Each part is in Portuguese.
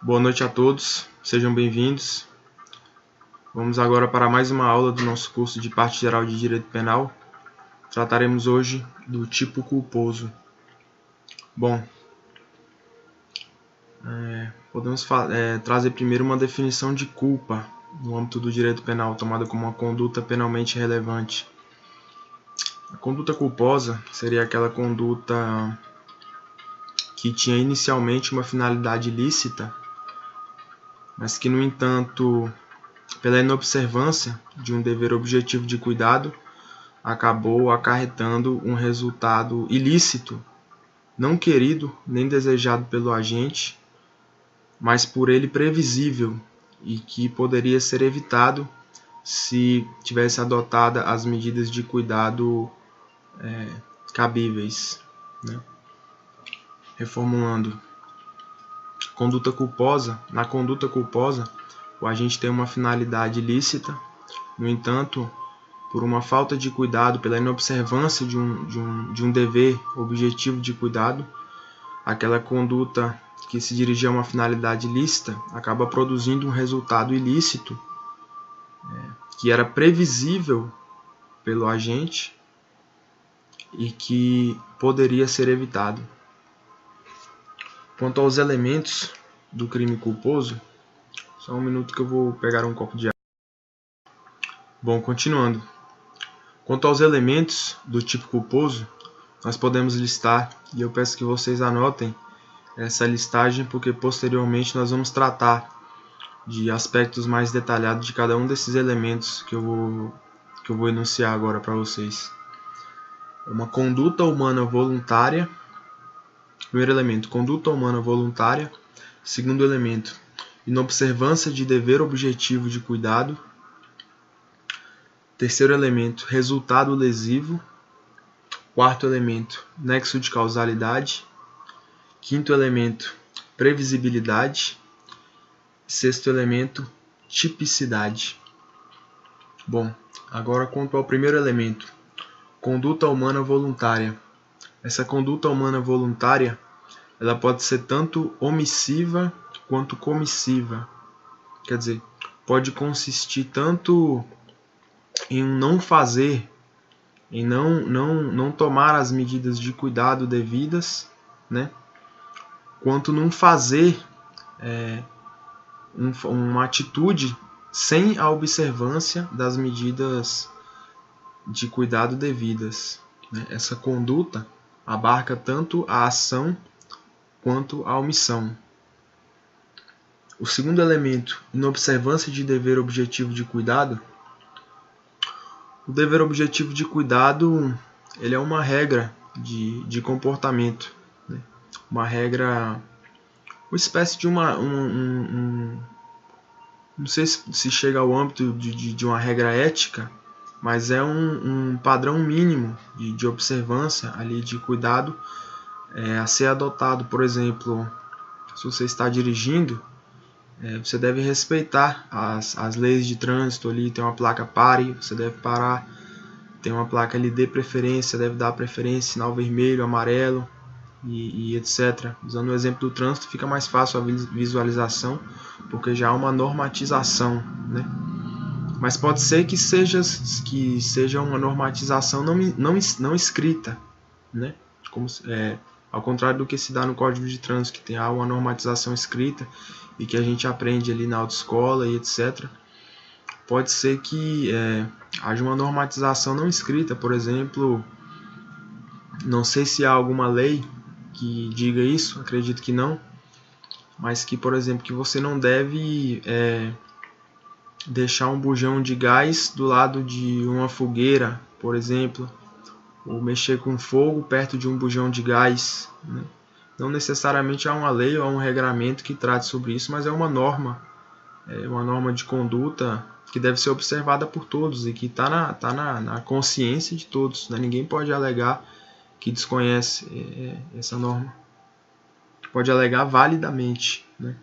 Boa noite a todos, sejam bem-vindos. Vamos agora para mais uma aula do nosso curso de Parte Geral de Direito Penal. Trataremos hoje do tipo culposo. Bom, podemos trazer primeiro uma definição de culpa no âmbito do direito penal, tomada como uma conduta penalmente relevante. A conduta culposa seria aquela conduta que tinha inicialmente uma finalidade ilícita, mas que, no entanto, pela inobservância de um dever objetivo de cuidado, acabou acarretando um resultado ilícito, não querido nem desejado pelo agente, mas por ele previsível e que poderia ser evitado se tivesse adotada as medidas de cuidado cabíveis, né? Reformulando, conduta culposa. Na conduta culposa, o agente tem uma finalidade ilícita, no entanto, por uma falta de cuidado, pela inobservância de um dever objetivo de cuidado, aquela conduta que se dirigia a uma finalidade ilícita acaba produzindo um resultado ilícito que era previsível pelo agente e que poderia ser evitado. Quanto aos elementos do crime culposo, só um minuto que eu vou pegar um copo de água. Bom, continuando. Quanto aos elementos do tipo culposo, nós podemos listar, e eu peço que vocês anotem essa listagem, porque posteriormente nós vamos tratar de aspectos mais detalhados de cada um desses elementos que eu vou enunciar agora para vocês. Uma conduta humana voluntária. Primeiro elemento, conduta humana voluntária. Segundo elemento, inobservância de dever objetivo de cuidado. Terceiro elemento, resultado lesivo. Quarto elemento, nexo de causalidade. Quinto elemento, previsibilidade. Sexto elemento, tipicidade. Bom, agora quanto ao primeiro elemento, conduta humana voluntária. Essa conduta humana voluntária, ela pode ser tanto omissiva quanto comissiva. Quer dizer, pode consistir tanto em não fazer, em não tomar as medidas de cuidado devidas, né? Quanto não fazer uma atitude sem a observância das medidas de cuidado devidas, né? Essa conduta abarca tanto a ação quanto a omissão. O segundo elemento, inobservância de dever objetivo de cuidado. O dever objetivo de cuidado, ele é uma regra de comportamento, né? Uma regra, uma espécie de não sei se chega ao âmbito de uma regra ética, mas é um padrão mínimo de observância ali, de cuidado a ser adotado. Por exemplo, se você está dirigindo, você deve respeitar as leis de trânsito ali. Tem uma placa pare, você deve parar. Tem uma placa ali dê preferência, deve dar preferência, sinal vermelho, amarelo e etc. Usando o exemplo do trânsito fica mais fácil a visualização, porque já há uma normatização, né? Mas pode ser que seja uma normatização não escrita, né? Ao contrário do que se dá no Código de Trânsito, que tem uma normatização escrita e que a gente aprende ali na autoescola e etc. Pode ser que haja uma normatização não escrita, por exemplo, não sei se há alguma lei que diga isso, acredito que não, mas que, por exemplo, que você não deve deixar um bujão de gás do lado de uma fogueira, por exemplo, ou mexer com fogo perto de um bujão de gás, né? Não necessariamente há uma lei ou há um regramento que trate sobre isso, mas é uma norma de conduta que deve ser observada por todos e que está na consciência de todos, né? Ninguém pode alegar que desconhece essa norma. Pode alegar validamente, né?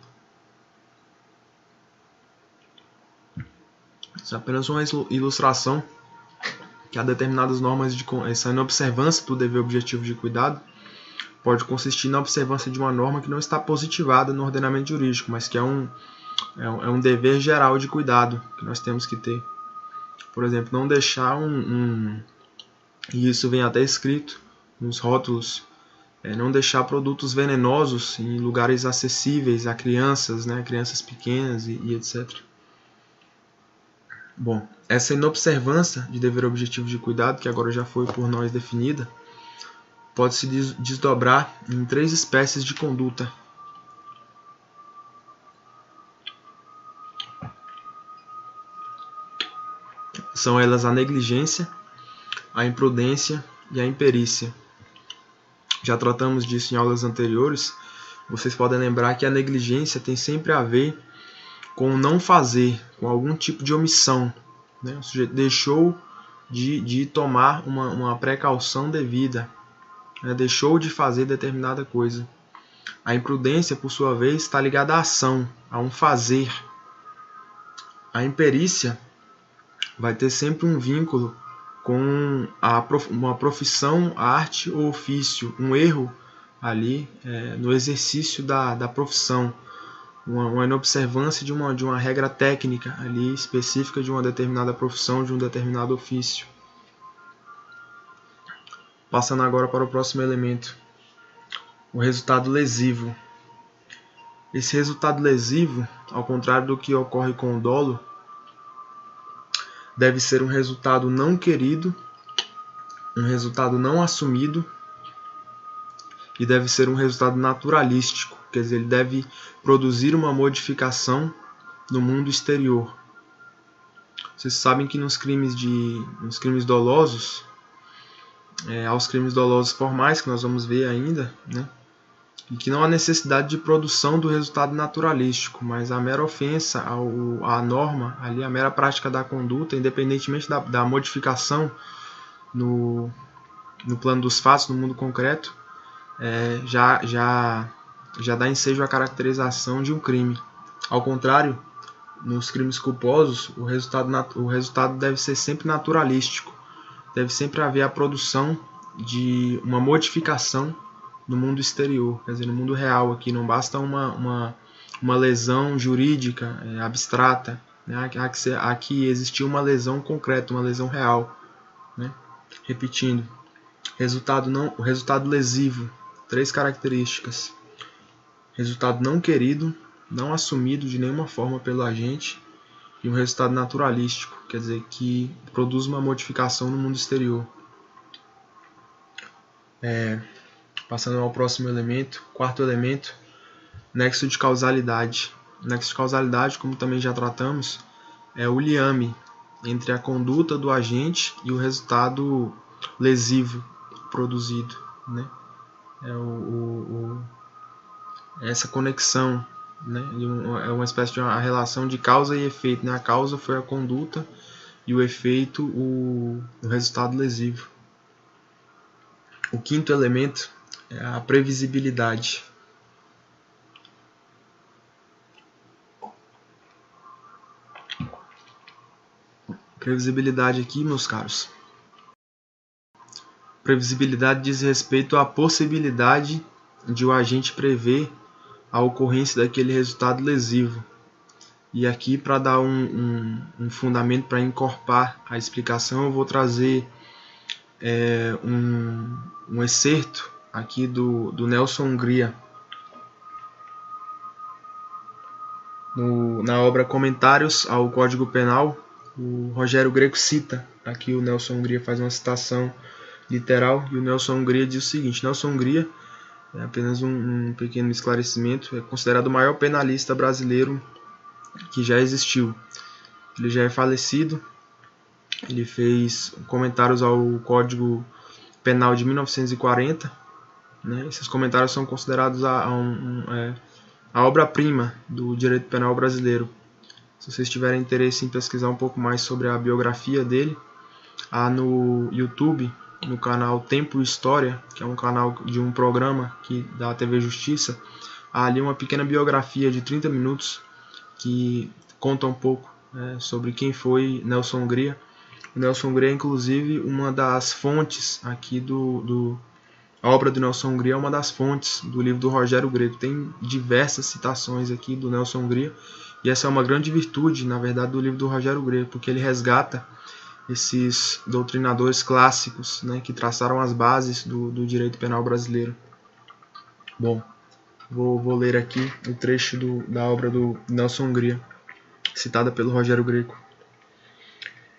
Isso é apenas uma ilustração que há determinadas normas essa inobservância do dever objetivo de cuidado pode consistir na observância de uma norma que não está positivada no ordenamento jurídico, mas que é um dever geral de cuidado que nós temos que ter. Por exemplo, não deixar e isso vem até escrito nos rótulos, não deixar produtos venenosos em lugares acessíveis a crianças, né, crianças pequenas e etc. Bom, essa inobservância de dever objetivo de cuidado, que agora já foi por nós definida, pode se desdobrar em 3 espécies de conduta. São elas a negligência, a imprudência e a imperícia. Já tratamos disso em aulas anteriores. Vocês podem lembrar que a negligência tem sempre a ver com o não fazer, com algum tipo de omissão, né? O sujeito deixou de tomar uma precaução devida, né? Deixou de fazer determinada coisa. A imprudência, por sua vez, está ligada à ação, a um fazer. A imperícia vai ter sempre um vínculo com uma profissão, arte ou ofício, um erro ali no exercício da profissão, uma inobservância de uma regra técnica ali específica de uma determinada profissão, de um determinado ofício. Passando agora para o próximo elemento, o resultado lesivo. Esse resultado lesivo, ao contrário do que ocorre com o dolo, deve ser um resultado não querido, um resultado não assumido e deve ser um resultado naturalístico, quer dizer, ele deve produzir uma modificação no mundo exterior. Vocês sabem que nos crimes dolosos, aos crimes dolosos formais, que nós vamos ver ainda, né, e que não há necessidade de produção do resultado naturalístico, mas a mera ofensa à norma, ali, a mera prática da conduta, independentemente da modificação no plano dos fatos, no mundo concreto, já dá ensejo à caracterização de um crime. Ao contrário, nos crimes culposos, o resultado deve ser sempre naturalístico, deve sempre haver a produção de uma modificação no mundo exterior, quer dizer, no mundo real aqui, não basta uma lesão jurídica abstrata, né? Aqui existiu uma lesão concreta, uma lesão real, né? Repetindo, o resultado lesivo, 3 características: resultado não querido, não assumido de nenhuma forma pelo agente, e um resultado naturalístico, quer dizer, que produz uma modificação no mundo exterior. Passando ao próximo elemento, quarto elemento, nexo de causalidade. O nexo de causalidade, como também já tratamos, é o liame entre a conduta do agente e o resultado lesivo produzido, né? Essa conexão, né? É uma espécie de uma relação de causa e efeito, né? A causa foi a conduta e o efeito o resultado lesivo. O quinto elemento é a previsibilidade. Previsibilidade aqui, meus caros. Previsibilidade diz respeito à possibilidade de o agente prever a ocorrência daquele resultado lesivo. E aqui, para dar um fundamento, para encorpar a explicação, eu vou trazer um excerto aqui do Nelson Hungria, na obra Comentários ao Código Penal. O Rogério Greco cita, aqui o Nelson Hungria faz uma citação literal, e o Nelson Hungria diz o seguinte: Nelson Hungria, apenas um pequeno esclarecimento, é considerado o maior penalista brasileiro que já existiu. Ele já é falecido, ele fez comentários ao Código Penal de 1940, né? Esses comentários são considerados a obra-prima do direito penal brasileiro. Se vocês tiverem interesse em pesquisar um pouco mais sobre a biografia dele, há no YouTube, no canal Tempo e História, que é um canal de um programa da TV Justiça, há ali uma pequena biografia de 30 minutos que conta um pouco sobre quem foi Nelson Hungria. O Nelson Hungria é, inclusive, uma das fontes aqui a obra do Nelson Hungria é uma das fontes do livro do Rogério Greco. Tem diversas citações aqui do Nelson Hungria, e essa é uma grande virtude, na verdade, do livro do Rogério Greco, porque ele resgata esses doutrinadores clássicos, né, que traçaram as bases do direito penal brasileiro. Bom, vou ler aqui o trecho da obra do Nelson Hungria, citada pelo Rogério Greco.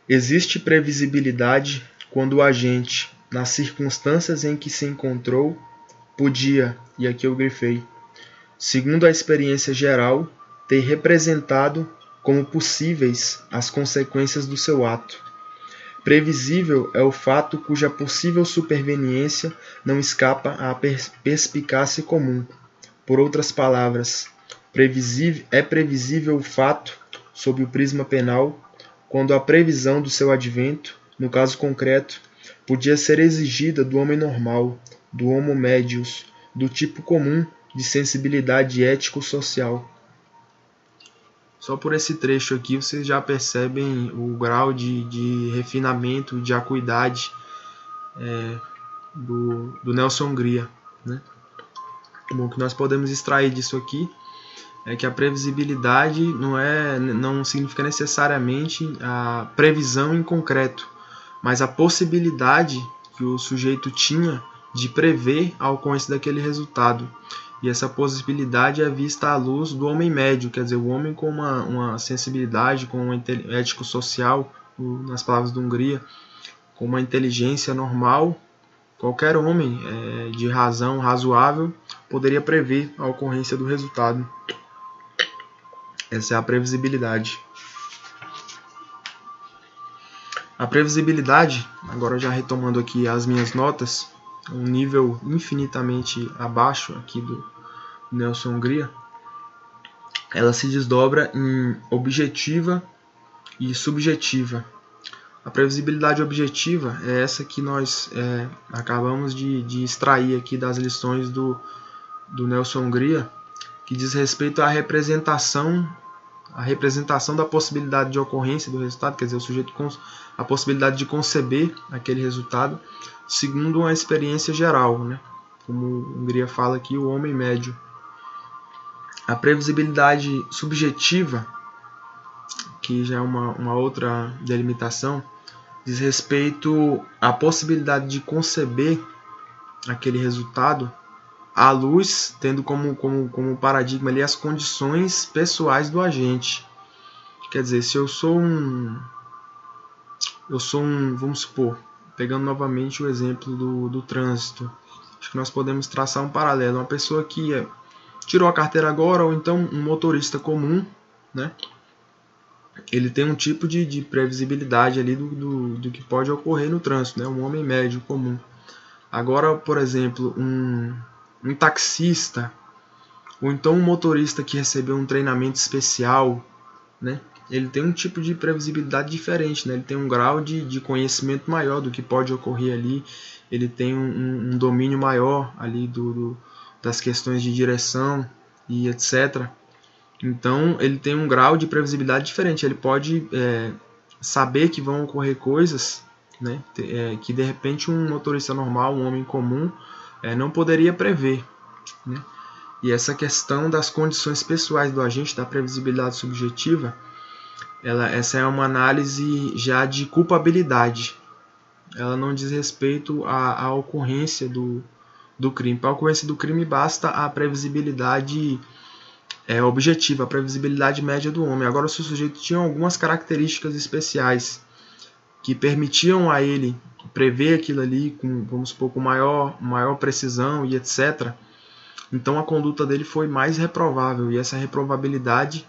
Existe previsibilidade quando o agente, nas circunstâncias em que se encontrou, podia, e aqui eu grifei, segundo a experiência geral, ter representado como possíveis as consequências do seu ato. Previsível é o fato cuja possível superveniência não escapa à perspicácia comum. Por outras palavras, é previsível o fato, sob o prisma penal, quando a previsão do seu advento, no caso concreto, podia ser exigida do homem normal, do homo medius, do tipo comum de sensibilidade ético-social. Só por esse trecho aqui vocês já percebem o grau de refinamento, de acuidade do Nelson Hungria, né? Bom, o que nós podemos extrair disso aqui é que a previsibilidade não significa necessariamente a previsão em concreto, mas a possibilidade que o sujeito tinha de prever a ocorrência daquele resultado. E essa possibilidade é vista à luz do homem médio, quer dizer, o homem com uma sensibilidade, com um ético-social, nas palavras do Hungria, com uma inteligência normal. Qualquer homem de razão razoável poderia prever a ocorrência do resultado. Essa é a previsibilidade. A previsibilidade, agora já retomando aqui as minhas notas, um nível infinitamente abaixo aqui do Nelson Hungria, ela se desdobra em objetiva e subjetiva. A previsibilidade objetiva é essa que nós acabamos de extrair aqui das lições do Nelson Hungria, que diz respeito à representação da possibilidade de ocorrência do resultado, quer dizer, o sujeito com a possibilidade de conceber aquele resultado segundo uma experiência geral, né? Como o Hungria fala aqui, o homem médio. A previsibilidade subjetiva, que já é uma outra delimitação, diz respeito à possibilidade de conceber aquele resultado à luz, tendo como paradigma ali as condições pessoais do agente. Quer dizer, se eu sou um, vamos supor, pegando novamente o exemplo do trânsito, acho que nós podemos traçar um paralelo. Uma pessoa que tirou a carteira agora, ou então um motorista comum, né? Ele tem um tipo de previsibilidade ali do que pode ocorrer no trânsito, né? Um homem médio comum. Agora, por exemplo, um taxista, ou então um motorista que recebeu um treinamento especial, né? Ele tem um tipo de previsibilidade diferente, né? Ele tem um grau de conhecimento maior do que pode ocorrer ali, ele tem um domínio maior ali das questões de direção e etc. Então ele tem um grau de previsibilidade diferente, ele pode saber que vão ocorrer coisas, né? Que de repente um motorista normal, um homem comum, não poderia prever, né? E essa questão das condições pessoais do agente, da previsibilidade subjetiva, essa é uma análise já de culpabilidade. Ela não diz respeito à ocorrência do crime. Para a ocorrência do crime basta a previsibilidade objetiva, a previsibilidade média do homem. Agora, se o sujeito tinha algumas características especiais que permitiam a ele prever aquilo ali, vamos supor, com maior precisão e etc., então a conduta dele foi mais reprovável, e essa reprovabilidade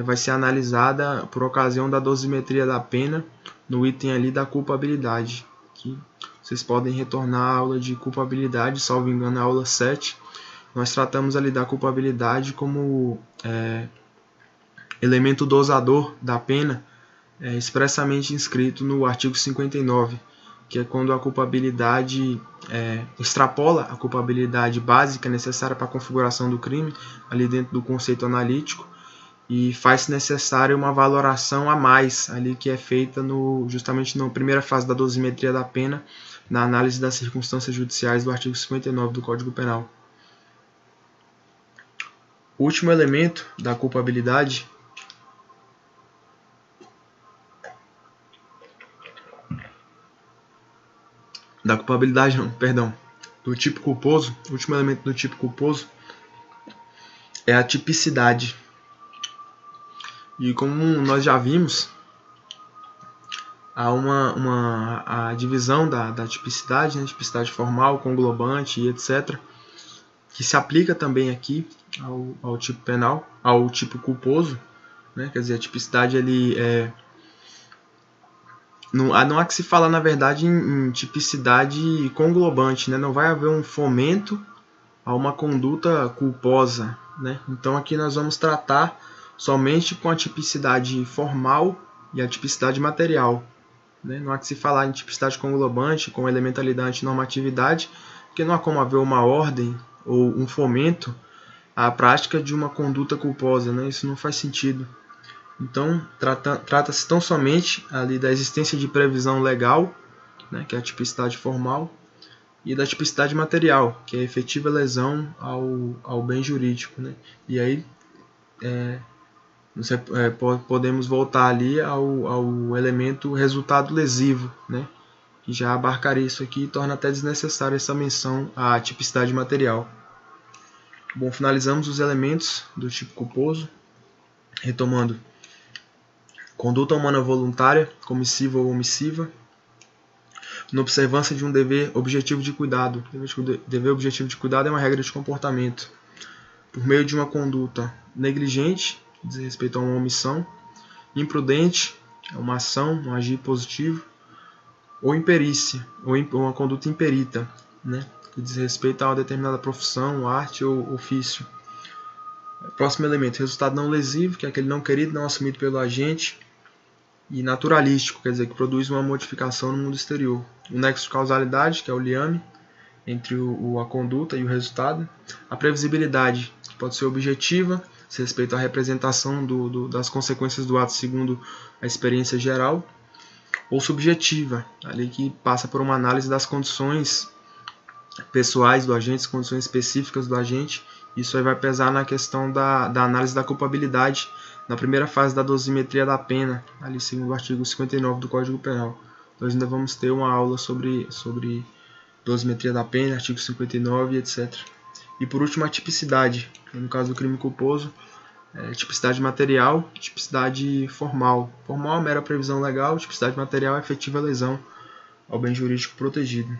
vai ser analisada por ocasião da dosimetria da pena no item ali da culpabilidade, que vocês podem retornar à aula de culpabilidade, salvo engano, a aula 7. Nós tratamos ali da culpabilidade como elemento dosador da pena, expressamente inscrito no artigo 59, que é quando a culpabilidade extrapola a culpabilidade básica necessária para a configuração do crime, ali dentro do conceito analítico, e faz necessária uma valoração a mais, ali que é feita justamente na primeira fase da dosimetria da pena, na análise das circunstâncias judiciais do artigo 59 do Código Penal. O último elemento da culpabilidade do tipo culposo, o último elemento do tipo culposo é a tipicidade. E como nós já vimos, há a divisão da tipicidade, né? Tipicidade formal, conglobante e etc., que se aplica também aqui ao tipo penal, ao tipo culposo, né? Quer dizer, a tipicidade não há que se falar, na verdade, em tipicidade conglobante, né? Não vai haver um fomento a uma conduta culposa, né? Então aqui nós vamos tratar somente com a tipicidade formal e a tipicidade material, né? Não há que se falar em tipicidade conglobante, com elementalidade e normatividade, porque não há como haver uma ordem ou um fomento à prática de uma conduta culposa, né? Isso não faz sentido. Então, trata-se tão somente ali da existência de previsão legal, né, que é a tipicidade formal, e da tipicidade material, que é a efetiva lesão ao bem jurídico, né? E aí podemos voltar ali ao elemento resultado lesivo, né, que já abarcaria isso aqui e torna até desnecessária essa menção à tipicidade material. Bom, finalizamos os elementos do tipo culposo, retomando: conduta humana voluntária, comissiva ou omissiva, na observância de um dever objetivo de cuidado. Dever objetivo de cuidado é uma regra de comportamento. Por meio de uma conduta negligente, diz respeito a uma omissão, imprudente, uma ação, um agir positivo, ou imperícia, ou uma conduta imperita, né, que diz respeito a uma determinada profissão, arte ou ofício. Próximo elemento, resultado não lesivo, que é aquele não querido, não assumido pelo agente, e naturalístico, quer dizer, que produz uma modificação no mundo exterior. O nexo de causalidade, que é o liame entre a conduta e o resultado. A previsibilidade, que pode ser objetiva, se respeita à representação das consequências do ato segundo a experiência geral, ou subjetiva, ali que passa por uma análise das condições pessoais do agente, as condições específicas do agente. Isso aí vai pesar na questão da análise da culpabilidade, na primeira fase da dosimetria da pena, ali segundo o artigo 59 do Código Penal. Nós ainda vamos ter uma aula sobre dosimetria da pena, artigo 59, etc. E por último, a tipicidade, no caso do crime culposo, tipicidade material, tipicidade formal. Formal é mera previsão legal, tipicidade material é efetiva lesão ao bem jurídico protegido.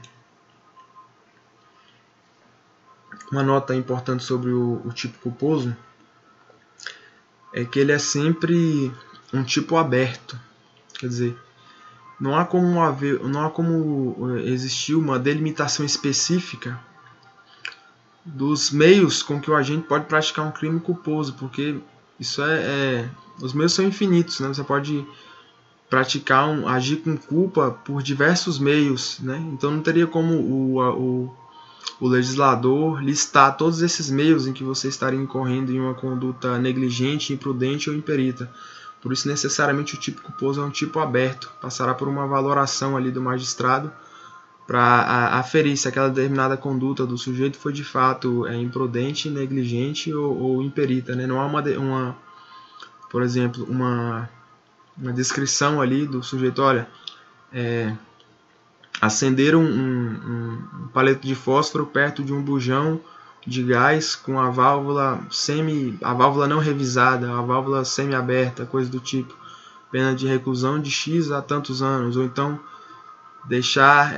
Uma nota importante sobre o tipo culposo é que ele é sempre um tipo aberto, quer dizer, não há como existir uma delimitação específica dos meios com que o agente pode praticar um crime culposo, porque isso os meios são infinitos, né? Você pode agir com culpa por diversos meios, né? Então não teria como o legislador listar todos esses meios em que você estaria incorrendo em uma conduta negligente, imprudente ou imperita. Por isso, necessariamente, o tipo culposo é um tipo aberto, passará por uma valoração ali do magistrado para aferir se aquela determinada conduta do sujeito foi de fato imprudente, negligente ou imperita, né? Não há por exemplo, uma descrição ali do sujeito, olha, acender um palito de fósforo perto de um bujão de gás com a válvula não revisada, a válvula semi-aberta, coisa do tipo, pena de reclusão de X a tantos anos, ou então deixar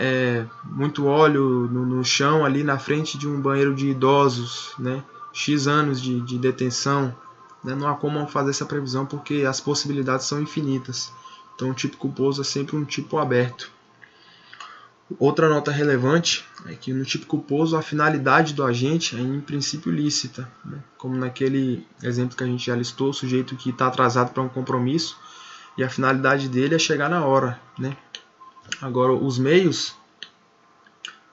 muito óleo no chão ali na frente de um banheiro de idosos, né? X anos de detenção, né? Não há como fazer essa previsão porque as possibilidades são infinitas. Então o tipo culposo é sempre um tipo aberto. Outra nota relevante é que no tipo culposo a finalidade do agente é em princípio lícita, né? Como naquele exemplo que a gente já listou, o sujeito que está atrasado para um compromisso e a finalidade dele é chegar na hora, né? Agora, os meios,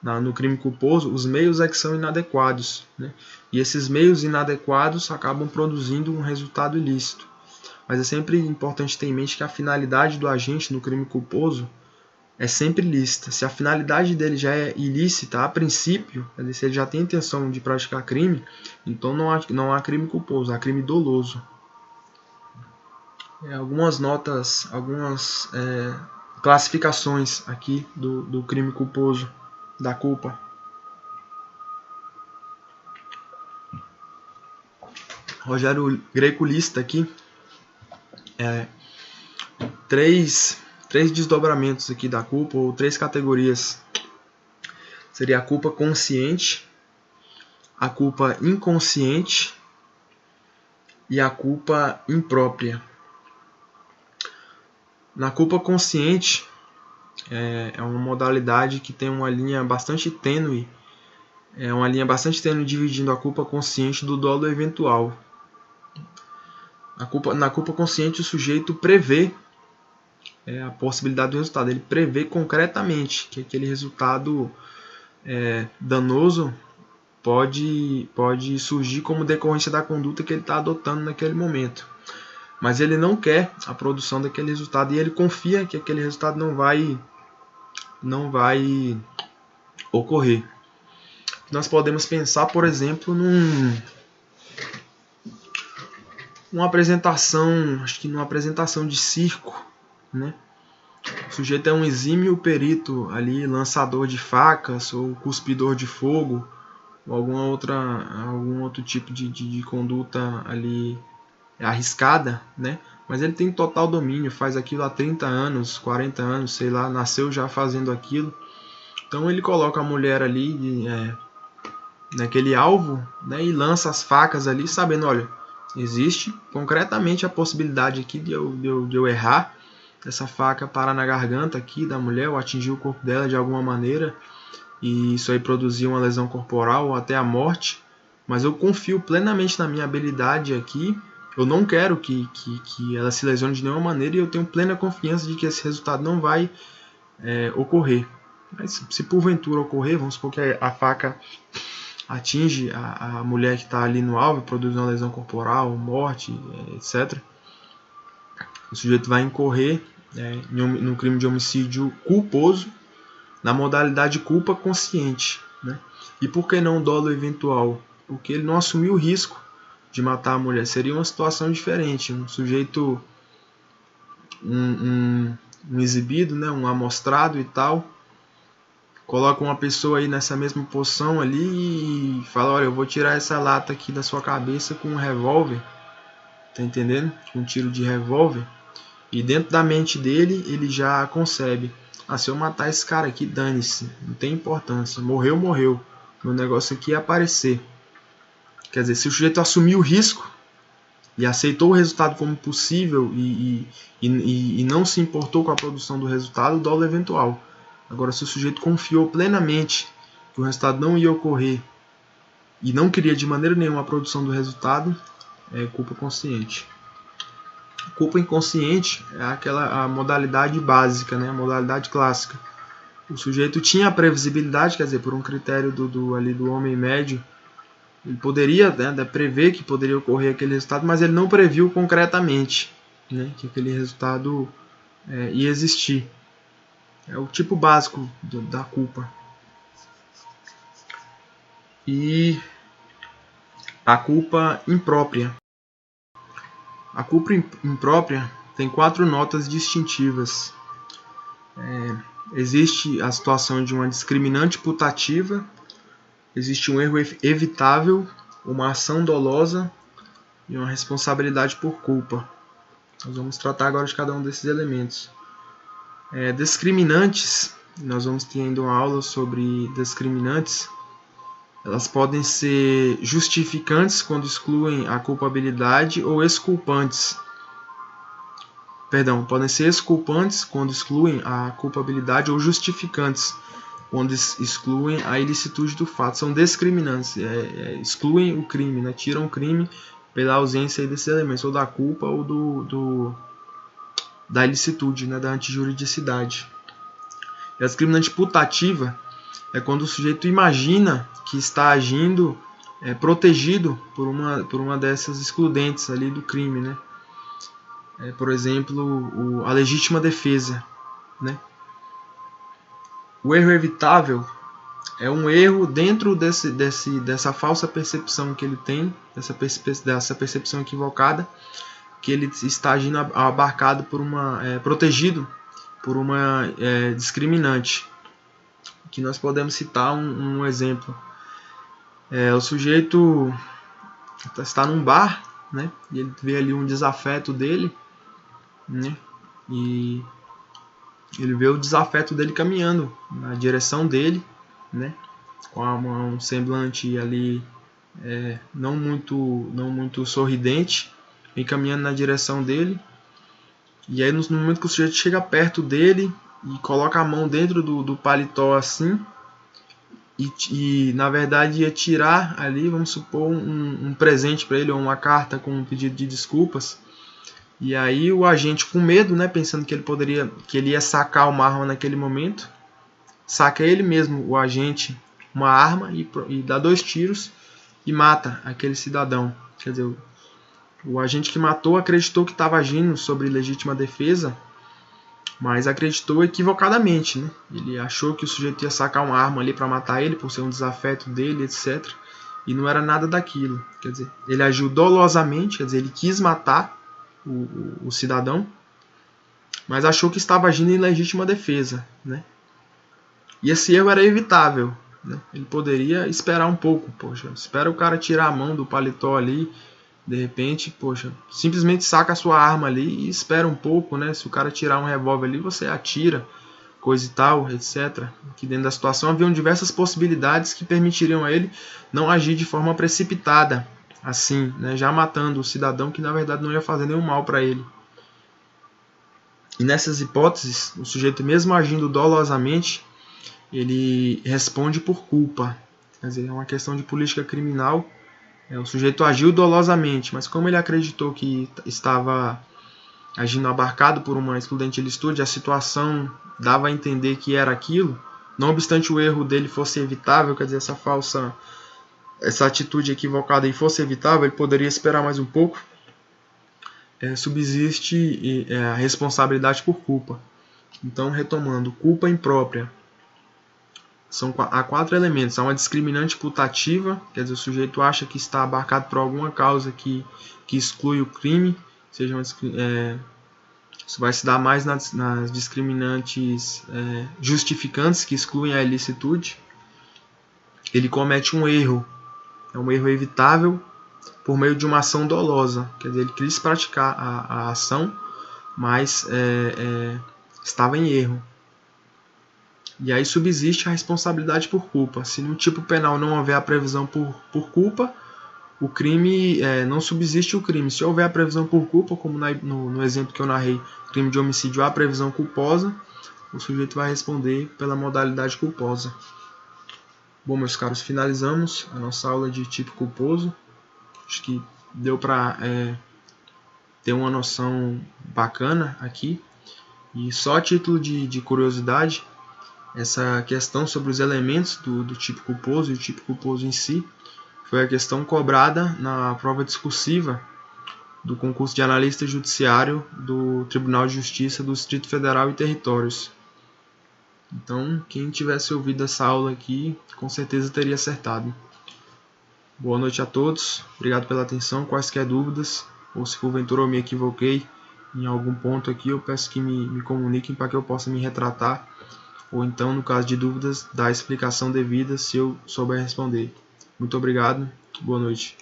no crime culposo, os meios é que são inadequados, né? E esses meios inadequados acabam produzindo um resultado ilícito. Mas é sempre importante ter em mente que a finalidade do agente no crime culposo é sempre lícita. Se a finalidade dele já é ilícita a princípio, quer dizer, se ele já tem intenção de praticar crime, então não há crime culposo, há crime doloso. Algumas notas, algumas classificações aqui do crime culposo, da culpa. Rogério Greco lista aqui três desdobramentos aqui da culpa, ou 3 categorias. Seria a culpa consciente, a culpa inconsciente e a culpa imprópria. Na culpa consciente, é uma modalidade que tem uma linha bastante tênue, dividindo a culpa consciente do dolo eventual. Na culpa consciente, o sujeito prevê a possibilidade do resultado. Ele prevê concretamente que aquele resultado danoso pode surgir como decorrência da conduta que ele está adotando naquele momento. Mas ele não quer a produção daquele resultado e ele confia que aquele resultado não vai ocorrer. Nós podemos pensar, por exemplo, numa apresentação, acho que numa apresentação de circo, né? O sujeito é um exímio perito ali, lançador de facas ou cuspidor de fogo, ou algum outro tipo de conduta ali arriscada, né? Mas ele tem total domínio, faz aquilo há 30 anos, 40 anos, sei lá, nasceu já fazendo aquilo. Então ele coloca a mulher ali naquele alvo, né, e lança as facas ali, sabendo, olha, existe concretamente a possibilidade aqui de eu errar, essa faca parar na garganta aqui da mulher ou atingir o corpo dela de alguma maneira e isso aí produzir uma lesão corporal ou até a morte, mas eu confio plenamente na minha habilidade aqui, eu não quero que ela se lesione de nenhuma maneira e eu tenho plena confiança de que esse resultado não vai ocorrer. Mas se porventura ocorrer, vamos supor que a faca atinge a mulher que está ali no alvo, produz uma lesão corporal, morte, etc. O sujeito vai incorrer no crime de homicídio culposo, na modalidade culpa consciente, né? E por que não dolo eventual? Porque ele não assumiu o risco de matar a mulher. Seria uma situação diferente. Um sujeito, um exibido, né? Um amostrado e tal, coloca uma pessoa aí nessa mesma posição ali e fala, olha, eu vou tirar essa lata aqui da sua cabeça com um revólver, tá entendendo? Com um tiro de revólver. E dentro da mente dele, ele já concebe, se eu matar esse cara aqui, dane-se, não tem importância, morreu, morreu, meu negócio aqui é aparecer. Quer dizer, se o sujeito assumiu o risco e aceitou o resultado como possível e não se importou com a produção do resultado, dolo eventual. Agora, se o sujeito confiou plenamente que o resultado não ia ocorrer e não queria de maneira nenhuma a produção do resultado, é culpa consciente. Culpa inconsciente é a modalidade básica, né? A modalidade clássica. O sujeito tinha a previsibilidade, quer dizer, por um critério do homem médio, ele poderia prever que poderia ocorrer aquele resultado, mas ele não previu concretamente, né, que aquele resultado ia existir. É o tipo básico da culpa. E a culpa imprópria. A culpa imprópria tem 4 notas distintivas. Existe a situação de uma discriminante putativa, existe um erro evitável, uma ação dolosa e uma responsabilidade por culpa. Nós vamos tratar agora de cada um desses elementos. Discriminantes, nós vamos ter ainda uma aula sobre discriminantes. Elas podem ser justificantes quando excluem a culpabilidade ou exculpantes. Perdão, podem ser exculpantes quando excluem a culpabilidade ou justificantes quando excluem a ilicitude do fato. São discriminantes, excluem o crime, né? Tiram o crime pela ausência desses elementos, ou da culpa ou da ilicitude, né? Da antijuridicidade. E a discriminante putativa é quando o sujeito imagina que está agindo protegido por uma dessas excludentes ali do crime, né? Por exemplo, a legítima defesa, né? O erro evitável é um erro dentro dessa falsa percepção que ele tem, dessa percepção equivocada, que ele está agindo abarcado por protegido por uma discriminante. Que nós podemos citar um exemplo. O sujeito está num bar, né, e ele vê ali um desafeto dele, né, e ele vê o desafeto dele caminhando na direção dele, né, com um semblante ali não muito sorridente, vem caminhando na direção dele. E aí no momento que o sujeito chega perto dele e coloca a mão dentro do paletó assim, e na verdade ia tirar ali, vamos supor, um presente para ele, ou uma carta com um pedido de desculpas. E aí o agente, com medo, né, pensando que ele ia sacar uma arma naquele momento, saca ele mesmo, o agente, uma arma e dá 2 tiros e mata aquele cidadão. Quer dizer, o agente que matou acreditou que estava agindo sobre legítima defesa, mas acreditou equivocadamente, né? Ele achou que o sujeito ia sacar uma arma ali para matar ele, por ser um desafeto dele, etc. E não era nada daquilo. Quer dizer, ele agiu dolosamente, quer dizer, ele quis matar o cidadão, mas achou que estava agindo em legítima defesa, né? E esse erro era evitável, né? Ele poderia esperar um pouco, poxa, espera o cara tirar a mão do paletó ali, de repente, poxa, simplesmente saca a sua arma ali e espera um pouco, né? Se o cara tirar um revólver ali, você atira, coisa e tal, etc. Aqui dentro da situação haviam diversas possibilidades que permitiriam a ele não agir de forma precipitada, assim, né? Já matando o cidadão que na verdade não ia fazer nenhum mal para ele. E nessas hipóteses, o sujeito, mesmo agindo dolosamente, ele responde por culpa. Quer dizer, é uma questão de política criminal. O sujeito agiu dolosamente, mas como ele acreditou que estava agindo abarcado por uma excludente ilicitude, a situação dava a entender que era aquilo, não obstante o erro dele fosse evitável, quer dizer, essa atitude equivocada aí fosse evitável, ele poderia esperar mais um pouco, subsiste a responsabilidade por culpa. Então, retomando, culpa imprópria. Há 4 elementos. Há uma discriminante putativa, quer dizer, o sujeito acha que está abarcado por alguma causa que exclui o crime, isso vai se dar mais nas discriminantes justificantes, que excluem a ilicitude. Ele comete um erro, é um erro evitável por meio de uma ação dolosa, quer dizer, ele quis praticar a ação, mas estava em erro. E aí subsiste a responsabilidade por culpa. Se no tipo penal não houver a previsão por culpa, o crime não subsiste o crime. Se houver a previsão por culpa, como no exemplo que eu narrei, crime de homicídio, há previsão culposa, o sujeito vai responder pela modalidade culposa. Bom, meus caros, finalizamos a nossa aula de tipo culposo. Acho que deu para ter uma noção bacana aqui. E só a título de curiosidade, essa questão sobre os elementos do tipo culposo e o tipo culposo em si foi a questão cobrada na prova discursiva do concurso de analista judiciário do Tribunal de Justiça do Distrito Federal e Territórios. Então, quem tivesse ouvido essa aula aqui, com certeza teria acertado. Boa noite a todos, obrigado pela atenção. Quaisquer dúvidas, ou se porventura eu me equivoquei em algum ponto aqui, eu peço que me comuniquem para que eu possa me retratar, ou então, no caso de dúvidas, dar a explicação devida se eu souber responder. Muito obrigado, boa noite.